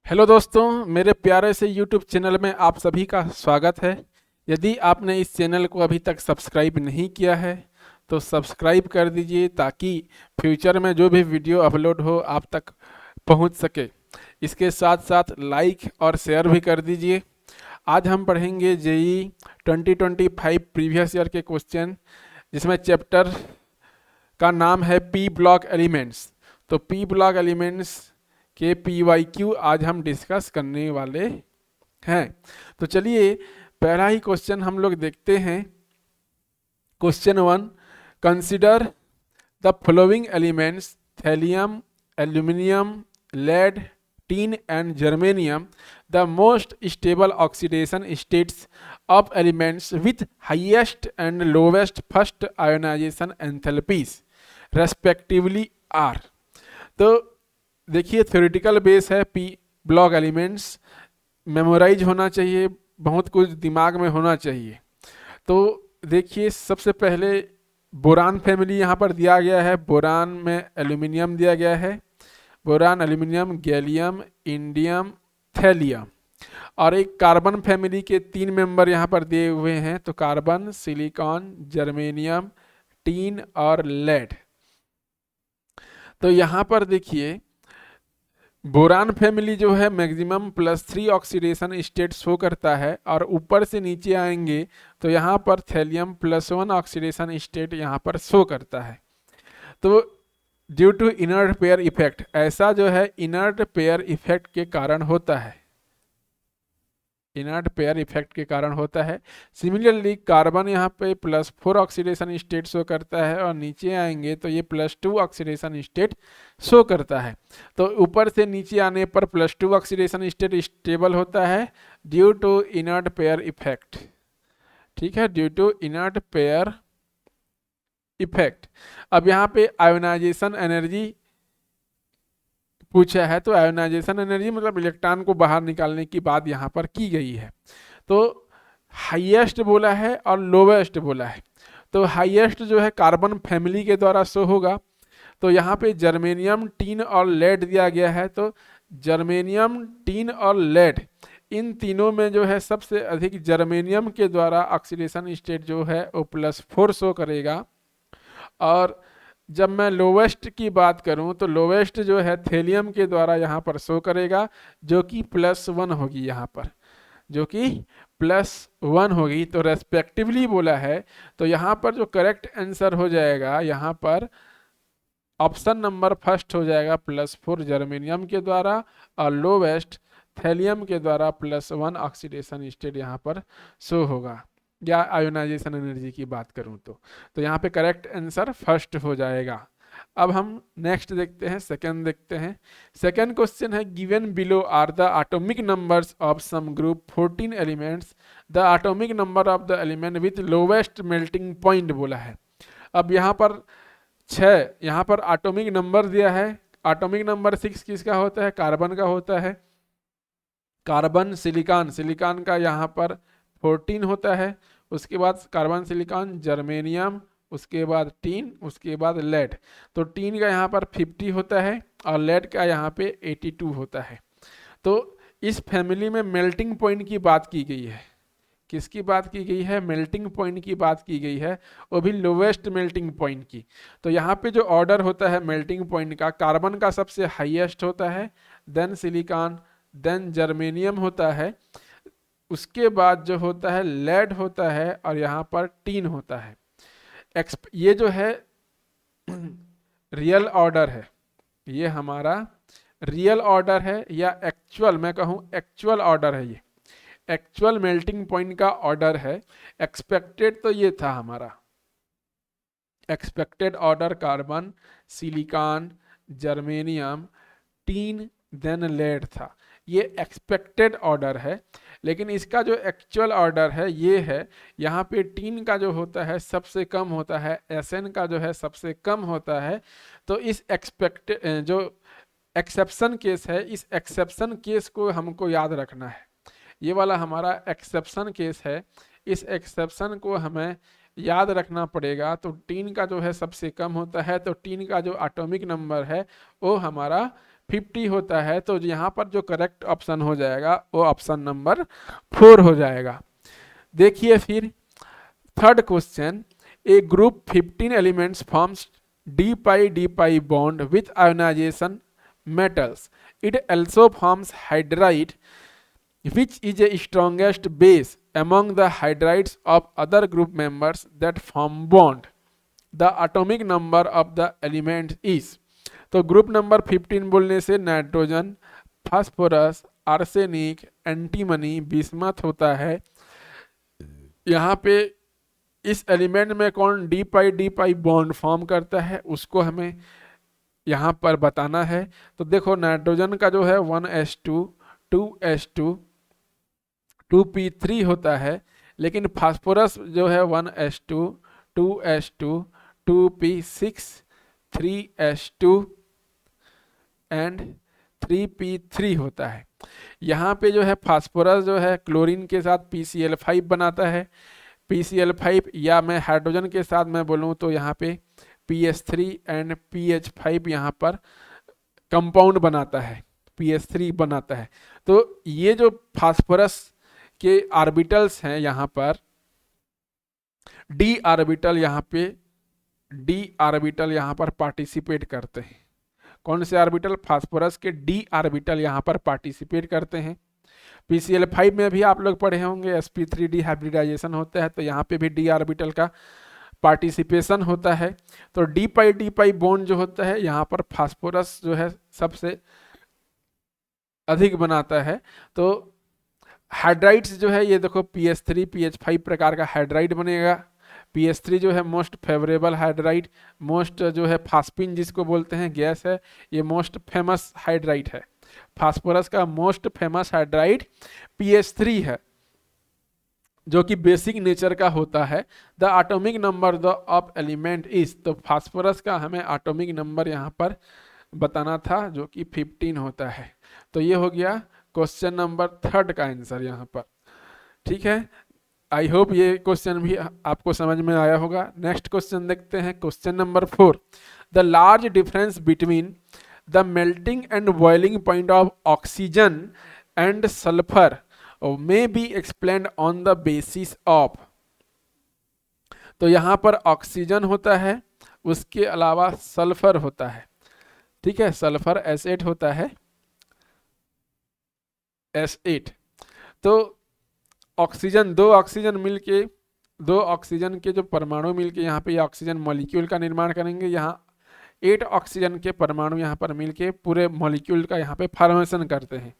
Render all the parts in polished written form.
Hello दोस्तों, मेरे प्यारे से यूट्यूब चैनल में आप सभी का स्वागत है। यदि आपने इस चैनल को अभी तक सब्सक्राइब नहीं किया है तो सब्सक्राइब कर दीजिए ताकि फ्यूचर में जो भी वीडियो अपलोड हो आप तक पहुंच सके। इसके साथ साथ लाइक और शेयर भी कर दीजिए। आज हम पढ़ेंगे जेई 2025 प्रीवियस ईयर के क्वेश्चन, जिसमें चैप्टर का नाम है पी ब्लॉक एलिमेंट्स। तो पी ब्लॉक एलिमेंट्स के PYQ आज हम डिस्कस करने वाले हैं। तो चलिए पहला ही क्वेश्चन हम लोग देखते हैं। Question 1, consider the following elements thallium, aluminium, lead, tin and germanium the most stable oxidation states of elements with highest and lowest first ionisation enthalpies respectively are. तो देखिए थ्योरेटिकल बेस है, पी ब्लॉक एलिमेंट्स मेमोराइज होना चाहिए, बहुत कुछ दिमाग में होना चाहिए। तो देखिए सबसे पहले बोरान फैमिली यहाँ पर दिया गया है। बोरान में एल्यूमिनियम दिया गया है, boron, aluminium, gallium, indium, thallium. और एक कार्बन फैमिली के 3 मेंबर यहाँ पर दिए हुए हैं, तो कार्बन, सिलिकॉन, जर्मेनियम, टीन और लेड। तो यहाँ पर देखिए बोरान फैमिली जो है मैक्सिमम +3 ऑक्सीडेशन स्टेट शो करता है, और ऊपर से नीचे आएंगे तो यहाँ पर थैलियम +1 ऑक्सीडेशन स्टेट यहाँ पर शो करता है। तो due to inert pair effect, ऐसा जो है इनर्ट पेयर इफेक्ट के कारण होता है, इनर्ट पेयर इफेक्ट के कारण होता है। सिमिलरली कार्बन यहाँ पे +4 ऑक्सीडेशन स्टेट शो करता है, और नीचे आएंगे तो ये +2 ऑक्सीडेशन स्टेट शो करता है। तो ऊपर से नीचे आने पर +2 ऑक्सीडेशन स्टेट स्टेबल होता है due to inert pair effect. ठीक है, due to inert pair effect. अब यहाँ पे आयोनाइजेशन एनर्जी पूछा है, तो आयोनाइजेशन एनर्जी मतलब इलेक्ट्रॉन को बाहर निकालने की बात यहाँ पर की गई है। तो हाईएस्ट बोला है और लोवेस्ट बोला है। तो हाईएस्ट जो है कार्बन फैमिली के द्वारा शो होगा। तो यहाँ पे जर्मेनियम, टीन और लेड दिया गया है। तो जर्मेनियम, टीन और लेड, इन तीनों में जो है सबसे अधिक जर्मेनियम के द्वारा ऑक्सीडेशन स्टेट जो है वो +4 शो करेगा। और जब मैं लोवेस्ट की बात करूं तो लोवेस्ट जो है थेलियम के द्वारा यहाँ पर शो करेगा, जो कि +1 होगी यहाँ पर, जो कि +1 होगी। तो रेस्पेक्टिवली बोला है, तो यहाँ पर जो करेक्ट आंसर हो जाएगा यहाँ पर ऑप्शन नंबर फर्स्ट हो जाएगा, +4 जर्मेनियम के द्वारा और लोवेस्ट थैलियम के द्वारा +1 ऑक्सीडेशन स्टेट यहाँ पर शो होगा। या आयोनाइजेशन एनर्जी की बात करूं तो यहाँ पे करेक्ट आंसर फर्स्ट हो जाएगा। अब हम नेक्स्ट देखते हैं, सेकंड देखते हैं। सेकंड क्वेश्चन है, given below are the atomic numbers of some group 14 elements, the atomic number of the element with lowest melting point बोला है। अब यहाँ पर 6 यहाँ पर एटॉमिक नंबर दिया है। एटॉमिक नंबर 6 किसका होता है? कार्बन का होता है। कार्बन, सिलिकॉन, सिलिकॉन का यहाँ पर 14 होता है। उसके बाद कार्बन, सिलिकॉन, जर्मेनियम, उसके बाद टीन, उसके बाद लेड। तो टीन का यहाँ पर 50 होता है और लेड का यहाँ पे 82 होता है। तो इस फैमिली में मेल्टिंग पॉइंट की बात की गई है। किसकी बात की गई है? मेल्टिंग पॉइंट की बात की गई है, वो भी लोवेस्ट मेल्टिंग पॉइंट की। तो यहाँ पे जो ऑर्डर होता है मेल्टिंग पॉइंट का, कार्बन का सबसे हाईएस्ट होता है, देन सिलिकॉन, देन जर्मेनियम होता है, उसके बाद जो होता है लेड होता है, और यहाँ पर टीन होता है। ये जो है रियल ऑर्डर है, ये हमारा रियल ऑर्डर है, या एक्चुअल, मैं कहूँ एक्चुअल ऑर्डर है, ये एक्चुअल मेल्टिंग पॉइंट का ऑर्डर है। एक्सपेक्टेड तो ये था हमारा, expected order carbon, silicon, germanium, tin, then lead था। ये एक्सपेक्टेड ऑर्डर है, लेकिन इसका जो एक्चुअल ऑर्डर है ये है। यहाँ पे टीन का जो होता है सबसे कम होता है, एसएन का जो है सबसे कम होता है। तो इस जो एक्सेप्शन केस है, इस एक्सेप्शन केस को हमको याद रखना है। ये वाला हमारा एक्सेप्शन केस है, इस एक्सेप्शन को हमें याद रखना पड़ेगा। तो टीन का जो है सबसे कम होता है, तो टीन का जो एटॉमिक नंबर है वो हमारा 50 होता है, तो यहाँ पर जो करेक्ट ऑप्शन हो जाएगा वो ऑप्शन नंबर 4 हो जाएगा। देखिए फिर third question, a group 15 elements forms d pi bond with ionization metals. It also forms hydride, which is a strongest base among the hydrides of other group members that form bond. The atomic number of the element is. तो group number 15 बोलने से nitrogen, phosphorus, arsenic, antimony, bismuth होता है। यहाँ पे इस element में कौन डी पाई बॉन्ड फॉर्म करता है उसको हमें यहाँ पर बताना है। तो देखो नाइट्रोजन का जो है 1s2 2s2 2p3 होता है, लेकिन फास्फोरस जो है 1s2 2s2 2p6 3s2 and 3p3 होता है। यहाँ पे जो है फास्फोरस जो है क्लोरीन के साथ PCl5 बनाता है, PCl5, या मैं हाइड्रोजन के साथ मैं बोलूँ तो यहाँ पे PS3 एंड PH5 यहाँ पर कंपाउंड बनाता है, PS3 बनाता है। तो ये जो फास्फोरस के ऑर्बिटल्स हैं यहाँ पर d ऑर्बिटल यहाँ पर पार्टिसिपेट करते हैं। कौन से ऑर्बिटल? फास्फोरस के d ऑर्बिटल यहाँ पर पार्टिसिपेट करते हैं। PCl5 में भी आप लोग पढ़े होंगे sp3d हाइब्रिडाइजेशन होता है, तो यहाँ पे भी d ऑर्बिटल का पार्टिसिपेशन होता है। तो डी पाई बॉन्ड जो होता है यहाँ पर फास्फोरस जो है सबसे अधिक बनाता है। तो हाइड्राइड्स जो है ये देखो PS3 PH5 प्रकार का हाइड्राइड बनेगा। PS3 जो है मोस्ट फेवरेबल हाइड्राइड, मोस्ट जो है फास्पिन जिसको बोलते हैं गैस है, ये मोस्ट फेमस हाइड्राइड है। फास्फोरस का मोस्ट फेमस हाइड्राइड PS3 है जो कि बेसिक नेचर का होता है। The atomic number the of element is, तो फास्फोरस का हमें एटॉमिक नंबर यहाँ पर बताना था जो कि 15 होता है। तो ये हो गया क्वेश्चन नंबर 3 का आंसर यहाँ पर। ठीक है, आई होप ये क्वेश्चन भी आपको समझ में आया होगा। नेक्स्ट क्वेश्चन देखते हैं, question number 4। The large difference between the melting and boiling point of oxygen and sulphur may be explained on the basis of। तो यहाँ पर ऑक्सीजन होता है, उसके अलावा सल्फर होता है। ठीक है, सल्फर S8 होता है, S8। तो ऑक्सीजन, दो ऑक्सीजन के जो परमाणु मिलके यहाँ पे ऑक्सीजन मॉलिक्यूल का निर्माण करेंगे। यहाँ 8 ऑक्सीजन के परमाणु यहाँ पर मिलके पूरे मॉलिक्यूल का यहाँ पे फॉर्मेशन करते हैं।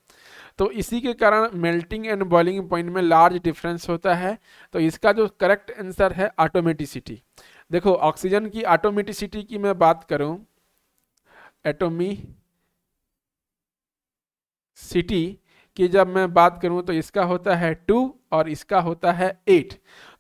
तो इसी के कारण मेल्टिंग एंड बॉइलिंग पॉइंट में लार्ज डिफरेंस होता है। तो इसका जो करेक्ट आंसर है एटोमेटिसिटी। देखो ऑक्सीजन की एटोमेटिसिटी की मैं बात करूं, एटोमिसिटी की जब मैं बात करूं तो इसका होता है 2 और इसका होता है 8।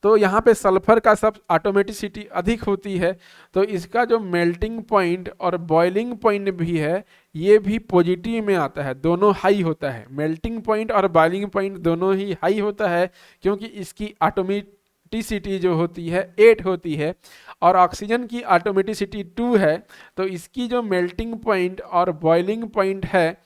तो यहाँ पे सल्फर का सब ऑटोमेटिसिटी अधिक होती है, तो इसका जो मेल्टिंग पॉइंट और बॉइलिंग पॉइंट भी है ये भी पॉजिटिव में आता है, दोनों हाई होता है। मेल्टिंग पॉइंट और बॉइलिंग पॉइंट दोनों ही हाई होता है क्योंकि इसकी ऑटोमेटिसिटी जो होती है 8 होती है और ऑक्सीजन की ऑटोमेटिसिटी 2 है। तो इसकी जो मेल्टिंग पॉइंट और बॉइलिंग पॉइंट है,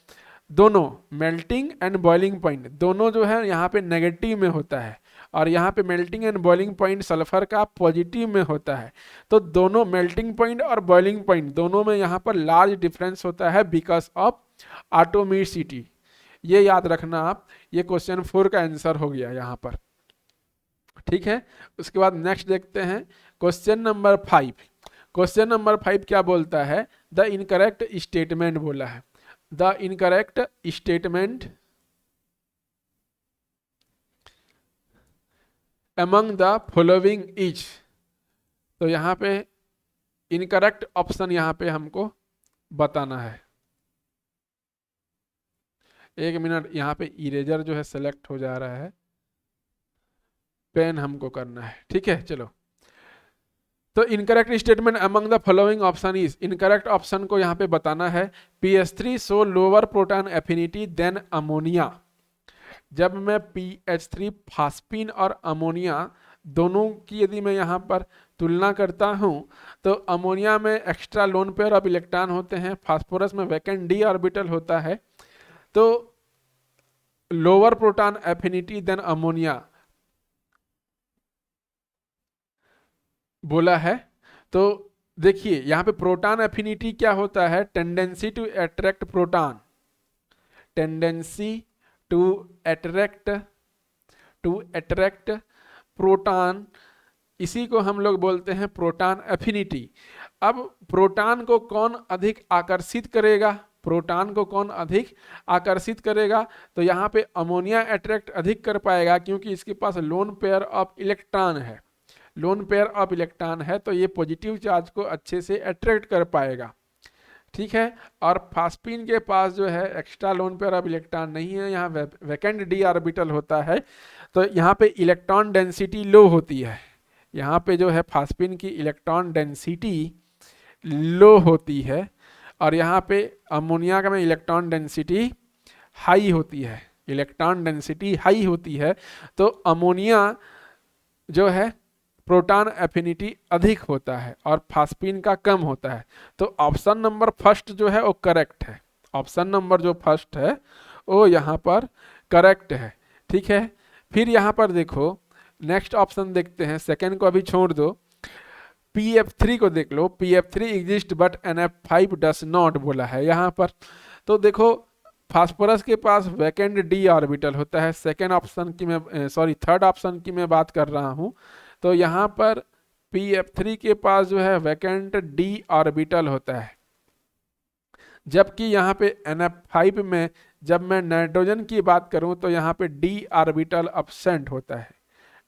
दोनों मेल्टिंग एंड बॉइलिंग पॉइंट दोनों जो है यहाँ पे नेगेटिव में होता है और यहाँ पे melting and boiling point sulphur का पॉजिटिव में होता है। तो दोनों मेल्टिंग पॉइंट और बॉइलिंग पॉइंट दोनों में यहाँ पर लार्ज डिफरेंस होता है बिकॉज ऑफ एटोमिसिटी। ये याद रखना आप, ये क्वेश्चन 4 का आंसर हो गया यहाँ पर। ठीक है, उसके बाद नेक्स्ट देखते हैं क्वेश्चन नंबर 5। क्वेश्चन नंबर 5 क्या बोलता है? द इनकरेक्ट स्टेटमेंट बोला है। The incorrect statement among the following is। तो यहाँ पे इनकरेक्ट ऑप्शन यहाँ पे हमको बताना है। 1 मिनट, यहाँ पे इरेजर जो है सेलेक्ट हो जा रहा है, पेन हमको करना है। ठीक है, चलो। तो incorrect statement among the following option is, incorrect option को यहाँ पे बताना है। PH3 show lower proton affinity than ammonia. जब मैं PH3 फास्पिन और अमोनिया दोनों की यदि मैं यहाँ पर तुलना करता हूं तो अमोनिया में extra lone pair of electron होते हैं, फास्फोरस में वैकेंट डी ऑर्बिटल होता है। तो lower proton affinity than ammonia बोला है। तो देखिए यहाँ पे प्रोटॉन एफिनिटी क्या होता है, tendency to attract proton, tendency to attract proton, इसी को हम लोग बोलते हैं प्रोटॉन एफिनिटी। अब प्रोटॉन को कौन अधिक आकर्षित करेगा, प्रोटॉन को कौन अधिक आकर्षित करेगा, तो यहाँ पे अमोनिया अट्रैक्ट अधिक कर पाएगा क्योंकि इसके पास लोन पेयर ऑफ इलेक्ट्रॉन है, लोन पेयर ऑफ इलेक्ट्रॉन है, तो ये पॉजिटिव चार्ज को अच्छे से अट्रैक्ट कर पाएगा। ठीक है, और फास्फीन के पास जो है extra lone pair of electron नहीं है, यहाँ वैकेंट डी ऑर्बिटल होता है, तो यहाँ पे इलेक्ट्रॉन डेंसिटी लो होती है, यहाँ पे जो है फास्फीन की इलेक्ट्रॉन डेंसिटी लो होती है, और यहाँ पे अमोनिया का में इलेक्ट्रॉन डेंसिटी हाई होती है, इलेक्ट्रॉन डेंसिटी हाई होती है। तो अमोनिया जो है प्रोटॉन एफिनिटी अधिक होता है और फास्फीन का कम होता है। तो ऑप्शन नंबर फर्स्ट जो है वो करेक्ट है, ऑप्शन नंबर जो फर्स्ट है वो यहाँ पर करेक्ट है। ठीक है, फिर यहाँ पर देखो नेक्स्ट ऑप्शन देखते हैं, सेकेंड को अभी छोड़ दो, PF3 को देख लो, PF3 exist but NF5 does not बोला है यहाँ पर। तो देखो फास्फोरस के पास वैकेंट डी ऑर्बिटल होता है, सेकेंड ऑप्शन की मैं थर्ड ऑप्शन की मैं बात कर रहा हूँ। तो यहाँ पर PF3 के पास जो है वैकेंट डी ऑर्बिटल होता है, जबकि यहाँ पे NF5 में जब मैं नाइट्रोजन की बात करूँ तो यहाँ पे डी ऑर्बिटल अब्सेंट होता है,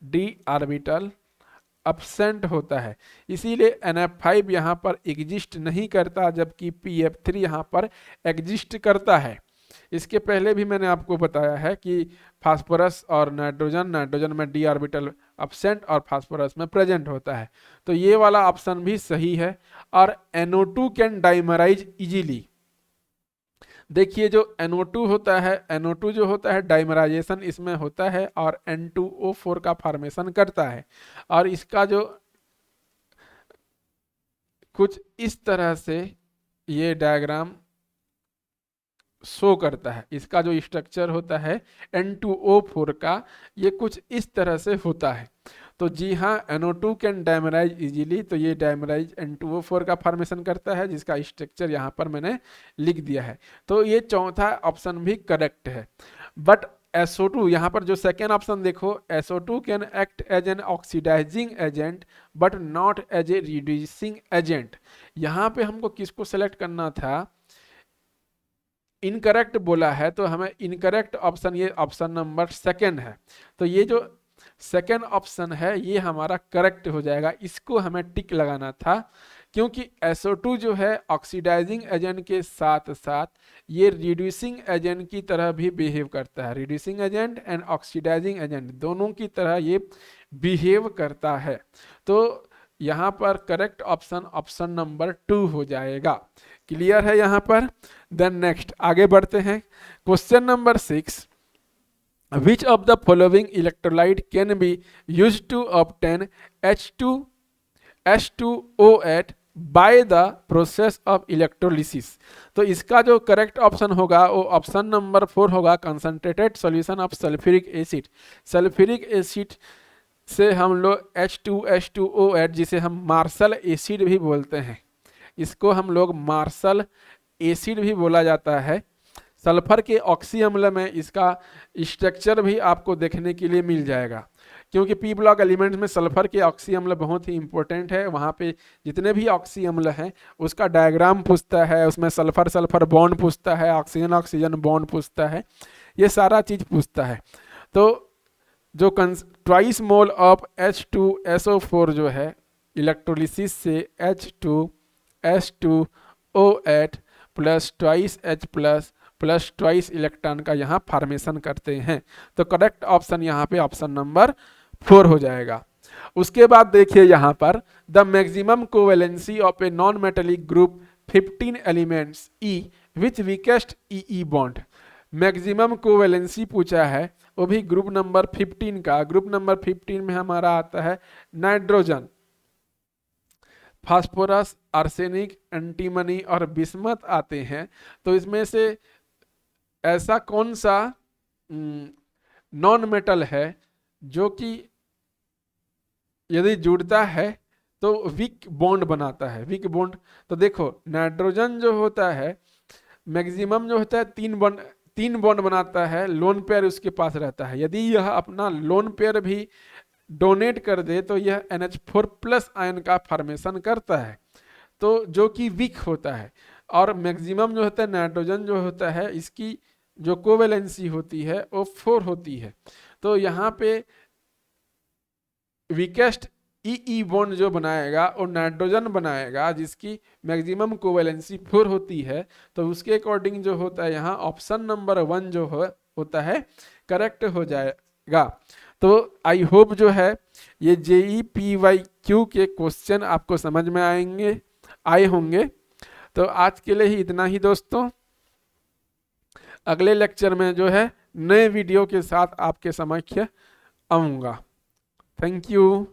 डी ऑर्बिटल अब्सेंट होता है, इसीलिए NF5 यहाँ पर एग्जिस्ट नहीं करता, जबकि PF3 यहाँ पर एग्जिस्ट करता है। इसके पहले भी मैंने आपको बताया है कि फास्फोरस और नाइट्रोजन में डी ऑर्बिटल अब्सेंट और फास्फोरस में प्रेजेंट होता है। तो ये वाला ऑप्शन भी सही है। और NO2 कैन डाइमराइज इजीली, देखिए जो NO2 होता है, NO2 जो होता है डाइमराइजेशन इसमें होता है और N2O4 का फॉर्मेशन करता है, और इसका जो कुछ इस तरह से ये डायग्राम शो करता है, इसका जो स्ट्रक्चर होता है N2O4 का ये कुछ इस तरह से होता है। तो जी हाँ, NO2 कैन डायमराइज इजीली, तो ये डायमराइज N2O4 का फॉर्मेशन करता है, जिसका स्ट्रक्चर यहाँ पर मैंने लिख दिया है। तो ये चौथा ऑप्शन भी करेक्ट है। बट SO2 यहाँ पर जो सेकेंड ऑप्शन देखो, SO2 can act as an oxidizing agent but not as a reducing agent, यहाँ पे हमको किसको सेलेक्ट करना था, इनकरेक्ट बोला है, तो हमें इनकरेक्ट ऑप्शन ये ऑप्शन नंबर सेकेंड है। तो ये जो सेकेंड ऑप्शन है ये हमारा करेक्ट हो जाएगा, इसको हमें टिक लगाना था, क्योंकि SO2 जो है ऑक्सीडाइजिंग एजेंट के साथ साथ ये रिड्यूसिंग एजेंट की तरह भी बिहेव करता है, reducing agent and oxidizing agent दोनों की तरह ये बिहेव करता है। तो यहाँ पर करेक्ट ऑप्शन ऑप्शन नंबर 2 हो जाएगा। क्लियर है यहाँ पर। देन नेक्स्ट आगे बढ़ते हैं, question number 6, which of the following electrolyte can be used to obtain H2SO8 by the process of electrolysis. तो इसका जो करेक्ट ऑप्शन होगा वो ऑप्शन नंबर 4 होगा, concentrated solution of sulphuric acid. Sulphuric acid से हम लोग H2SO8 जिसे हम मार्शल एसिड भी बोलते हैं, इसको हम लोग मार्शल एसिड भी बोला जाता है। सल्फर के ऑक्सी अम्ल में इसका स्ट्रक्चर भी आपको देखने के लिए मिल जाएगा, क्योंकि पी ब्लॉक एलिमेंट्स में सल्फर के ऑक्सी अम्ल बहुत ही इंपॉर्टेंट है। वहाँ पे जितने भी ऑक्सी अम्ल हैं उसका डायग्राम पूछता है, उसमें सल्फर सल्फर बॉन्ड पूछता है, ऑक्सीजन ऑक्सीजन बॉन्ड पूछता है, ये सारा चीज़ पूछता है। तो जो ट्वाइस मोल ऑफ H2SO4 जो है इलेक्ट्रोलिसिस से H2S2O8 plus twice H plus twice electron का यहाँ फॉर्मेशन करते हैं। तो करेक्ट ऑप्शन यहाँ पे ऑप्शन नंबर 4 हो जाएगा। उसके बाद देखिए यहाँ पर the maximum covalency of a non metallic group 15 elements E which weakest E bond. Maximum covalency पूछा है, वो भी ग्रुप नंबर 15 का। ग्रुप नंबर 15 में हमारा आता है नाइट्रोजन, फास्फोरस, आर्सेनिक, एंटीमनी और बिस्मथ आते हैं। तो इसमें से ऐसा कौन सा नॉन मेटल है जो कि यदि जुड़ता है तो वीक बॉन्ड बनाता है? वीक बॉन्ड, तो देखो नाइट्रोजन जो होता है मैक्सिमम जो होता है तीन बॉन्ड बनाता है, लोन पेयर उसके पास रहता है। यदि यह अपना लोन पेयर भी डोनेट कर दे तो यह NH4+ आयन का फॉर्मेशन करता है, तो जो कि वीक होता है। और मैक्सिमम जो होता है नाइट्रोजन जो होता है इसकी जो कोवेलेंसी होती है वो 4 होती है। तो यहाँ पे वीकेस्ट ई बॉन्ड जो बनाएगा वो नाइट्रोजन बनाएगा जिसकी मैक्सिमम कोवेलेंसी 4 होती है। तो उसके अकॉर्डिंग जो होता है यहाँ ऑप्शन नंबर 1 जो होता है करेक्ट हो जाएगा। तो आई होप जो है ये JEE/PYQ के क्वेश्चन आपको समझ में आए होंगे। तो आज के लिए ही इतना ही दोस्तों, अगले लेक्चर में जो है नए वीडियो के साथ आपके समक्ष आऊँगा। Thank you.